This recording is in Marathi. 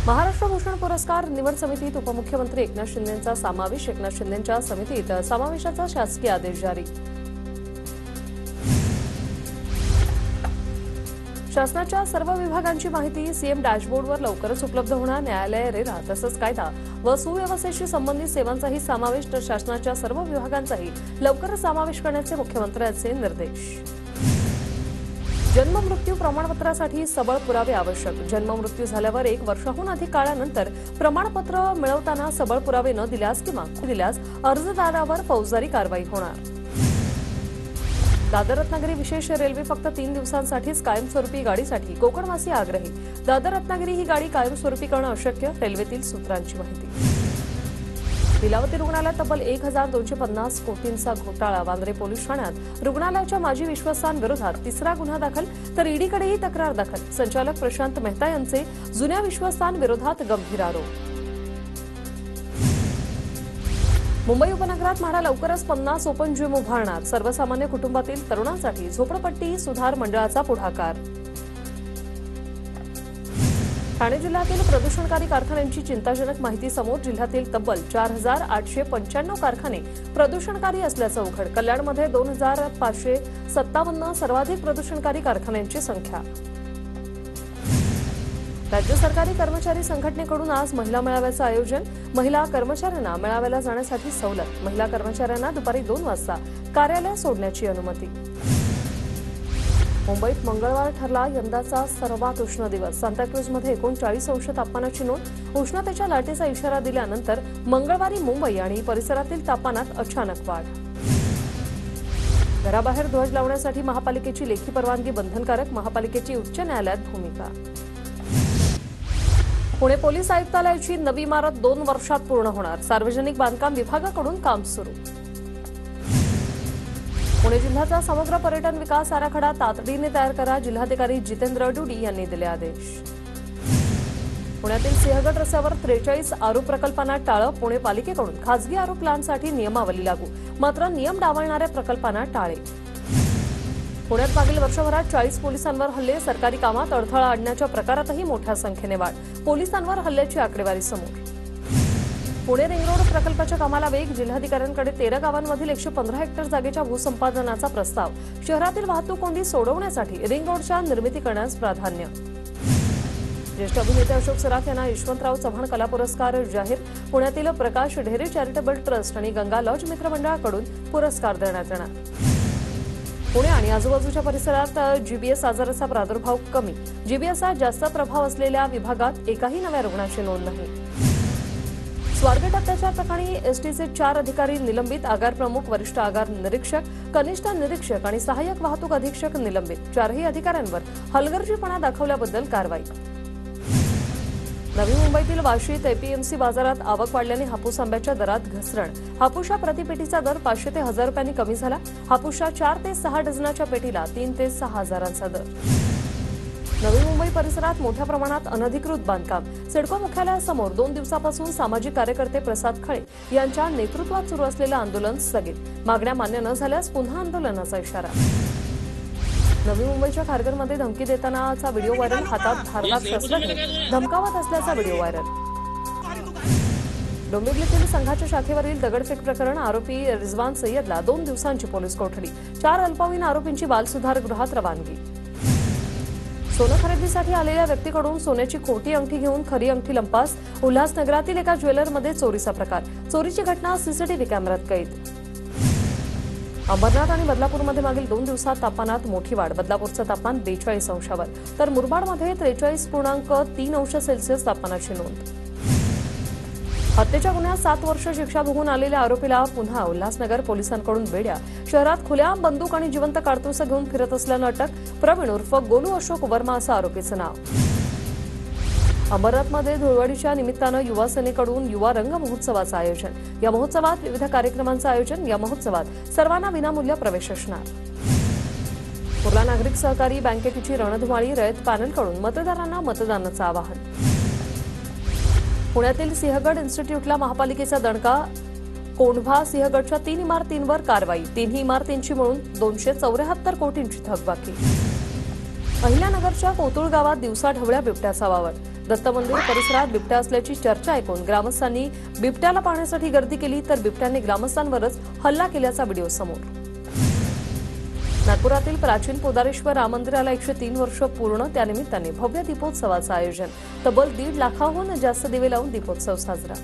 महाराष्ट्र भूषण पुरस्कार निवड समितीत उपमुख्यमंत्री एकनाथ शिंदेंचा समावेश. एकनाथ शिंदेंच्या समितीत समावेशाचा शासकीय आदेश जारी. शासनाच्या सर्व विभागांची माहिती सीएम डॅशबोर्डवर लवकरच उपलब्ध होणार. न्यायालय, रेरा तसंच कायदा व सुव्यवस्थेशी संबंधित सेवांचाही समावेश तर शासनाच्या सर्व विभागांचाही लवकरच समावेश करण्याचे मुख्यमंत्र्यांचे निर्देश. जन्ममृत्यू प्रमाणपत्रासाठी सबळ पुरावे आवश्यक. जन्ममृत्यू झाल्यावर 1 वर्षाहून अधिक काळानंतर प्रमाणपत्र मिळवताना सबळ पुरावे न दिल्यास किंवा दिल्यास अर्जदारावर फौजदारी कारवाई होणार. दादर रत्नागिरी विशेष रेल्वे फक्त 3 दिवसांसाठीच कायमस्वरूपी गाडीसाठी कोकणवासी आग्रही. दादर रत्नागिरी ही गाडी कायमस्वरूपी करणं अशक्य. रेल्वेतील सूत्रांची माहिती. लीलावती रुग्णालयात तब्बल 1250 कोटींचा घोटाळा. वांद्रे पोलीस ठाण्यात रुग्णालयाच्या माजी विश्वस्तांविरोधात 3रा गुन्हा दाखल तर ईडीकडेही तक्रार दाखल. संचालक प्रशांत मेहता यांचे जुन्या विश्वस्तांविरोधात गंभीर आरोप. मुंबई उपनगरात म्हाडा लवकरच 50 ओपन जिम उभारणार. सर्वसामान्य कुटुंबातील तरुणांसाठी झोपडपट्टी सुधार मंडळाचा पुढाकार. ठाणे जिल्ह्यातील प्रदूषणकारी कारखान्यांची चिंताजनक माहिती समोर. जिल्ह्यातील तब्बल 4895 कारखाने प्रदूषणकारी असल्याचं उघड. कल्याणमध्ये 2557 सर्वाधिक प्रदूषणकारी कारखान्यांची संख्या. राज्य सरकारी कर्मचारी संघटनेकडून आज महिला मेळाव्याचं आयोजन. महिला कर्मचाऱ्यांना मेळाव्याला जाण्यासाठी सवलत. महिला कर्मचाऱ्यांना दुपारी 2 वाजता कार्यालय सोडण्याची अनुमती. मुंबईत मंगळवार ठरला यंदाचा सर्वात उष्ण दिवस. सांताक्रूजमध्ये 39 अंश तापमानाची नोंद. उष्णतेच्या लाटेचा इशारा दिल्यानंतर मंगळवारी मुंबई आणि परिसरातील तापमानात अचानक वाढ. घराबाहेर ध्वज लावण्यासाठी महापालिकेची लेखी परवानगी बंधनकारक. महापालिकेची उच्च न्यायालयात भूमिका. पुणे पोलीस आयुक्तालयाची नवी इमारत 2 वर्षात पूर्ण होणार. सार्वजनिक बांधकाम विभागाकडून काम सुरू. पुणे जिल्ह्याचा समग्र पर्यटन विकास आराखडा तातडीने तयार करा. जिल्हाधिकारी जितेंद्र डुडी यांनी दिले आदेश. पुण्यातील सिंहगड रस्त्यावर 43 आरू प्रकल्पांना टाळं. पुणे पालिकेकडून खासगी आरू प्लांटसाठी नियमावली लागू. मात्र नियम डावलणाऱ्या प्रकल्पांना टाळे. पुण्यात मागील वर्षभरात 40 पोलिसांवर हल्ले. सरकारी कामात अडथळा आणण्याच्या प्रकारातही मोठ्या संख्येने वाढ. पोलिसांवर हल्ल्याची आकडेवारी समोर. पुणे रिंग रोड प्रकल्पाच्या कामाला वेग. जिल्हाधिकाऱ्यांकडे 13 गावांमधील 115 हेक्टर जागेच्या भूसंपादनाचा प्रस्ताव. शहरातील वाहतूक कोंडी सोडवण्यासाठी रिंग रोडच्या निर्मिती करण्यास प्राधान्य. ज्येष्ठ अभिनेते अशोक सराफ यांना यशवंतराव चव्हाण कला पुरस्कार जाहीर. पुण्यातील प्रकाश ढेरे चॅरिटेबल ट्रस्ट आणि गंगा लॉज मित्र मंडळाकडून पुरस्कार देण्यात येणार. पुणे आणि आजूबाजूच्या परिसरात जीबीएस आजाराचा प्रादुर्भाव कमी. जीबीएसचा जास्त प्रभाव असलेल्या विभागात एकाही नव्या रुग्णाची नोंद नाही. स्वारगेट अत्याचार प्रकरणी एसटीचे 4 अधिकारी निलंबित. आगार प्रमुख, वरिष्ठ आगार निरीक्षक, कनिष्ठ निरीक्षक आणि सहाय्यक वाहतूक अधीक्षक निलंबित. 4ही अधिकाऱ्यांवर हलगर्जीपणा दाखवल्याबद्दल कारवाई. नवी मुंबईतील वाशीत एपीएमसी बाजारात आवक वाढल्याने हापूस आंब्याच्या दरात घसरण. हापूसच्या प्रतिपेटीचा दर 500 ते 1000 रुपयांनी कमी झाला. हापूसच्या 4 ते 6 डझनाच्या पेटीला 3 ते 6 हजारांचा दर. नवी मुंबई परिसरात मोठ्या प्रमाणात अनधिकृत बांधकाम. सिडको मुख्यालयासमोर 2 दिवसापासून सामाजिक कार्यकर्ते प्रसाद खळे यांच्या नेतृत्वात सुरू असलेलं आंदोलन स्थगित. मागण्या मान्य न झाल्यास पुन्हा आंदोलनाचा इशारा. नवी मुंबईच्या खारघरमध्ये धमकी देतानाचा व्हिडिओ व्हायरल. हातात धारदार शस्त्र घेऊन धमकावत असल्याचा व्हिडिओ व्हायरल. डोंबिवलीतील संघाच्या शाखेवरील दगडफेक प्रकरण. आरोपी रिजवान सय्यदला 2 दिवसांची पोलीस कोठडी. 4 अल्पवयीन आरोपींची बालसुधारगृहात रवानगी. सोनं खरेदीसाठी आलेल्या व्यक्तीकडून सोन्याची खोटी अंगठी घेऊन खरी अंगठी लंपास. उल्हासनगरातील एका ज्वेलरमध्ये चोरीचा प्रकार. चोरीची घटना सीसीटीव्ही कॅमेऱ्यात कैद. अंबरनाथ आणि बदलापूरमध्ये मागील 2 दिवसात तापमानात मोठी वाढ. बदलापूरचं तापमान 42 अंशावर तर मुरबाडमध्ये 43.3 अंश सेल्सिअस तापमानाची नोंद. हत्येच्या गुन्ह्यात 7 वर्ष शिक्षा भोगून आलेल्या आरोपीला पुन्हा उल्हासनगर पोलिसांकडून बेड्या. शहरात खुलेआम बंदूक आणि जिवंत काडतुसं घेऊन फिरत असल्यानं अटक. प्रवीण उर्फ गोलू अशोक वर्मा असं आरोपीचं नाव. अंबरनाथमध्ये धुळवडीच्या निमित्तानं युवा सेनेकडून युवा रंग महोत्सवाचं आयोजन. या महोत्सवात विविध कार्यक्रमांचं आयोजन. या महोत्सवात सर्वांना विनामूल्य प्रवेश असणार. कुर्ला नागरिक सहकारी बँकेची रणधुमाळी. रयत पॅनलकडून मतदारांना मतदानाचं आवाहन. पुण्यातील सिंहगड इन्स्टिट्यूटला महापालिकेचा दणका. कोंढवा सिंहगडच्या 3 इमारतींवर कारवाई. 3ही इमारतींची मिळून 274 कोटींची थकबाकी. अहिल्यानगरच्या कोतुळ गावात दिवसा ढवळ्या बिबट्याचा वावर. दत्त मंदिर परिसरात बिबट्या असल्याची चर्चा ऐकून ग्रामस्थांनी बिबट्याला पाहण्यासाठी गर्दी केली, तर बिबट्याने ग्रामस्थांवरच हल्ला केल्याचा व्हिडिओ समोर. नागपुरातील प्राचीन पोदारेश्वर राम मंदिराला 103 वर्ष पूर्ण. त्यानिमित्ताने भव्य दीपोत्सवाचं आयोजन. तब्बल 1.5 लाखाहून जास्त दिवे लावून दीपोत्सव साजरा.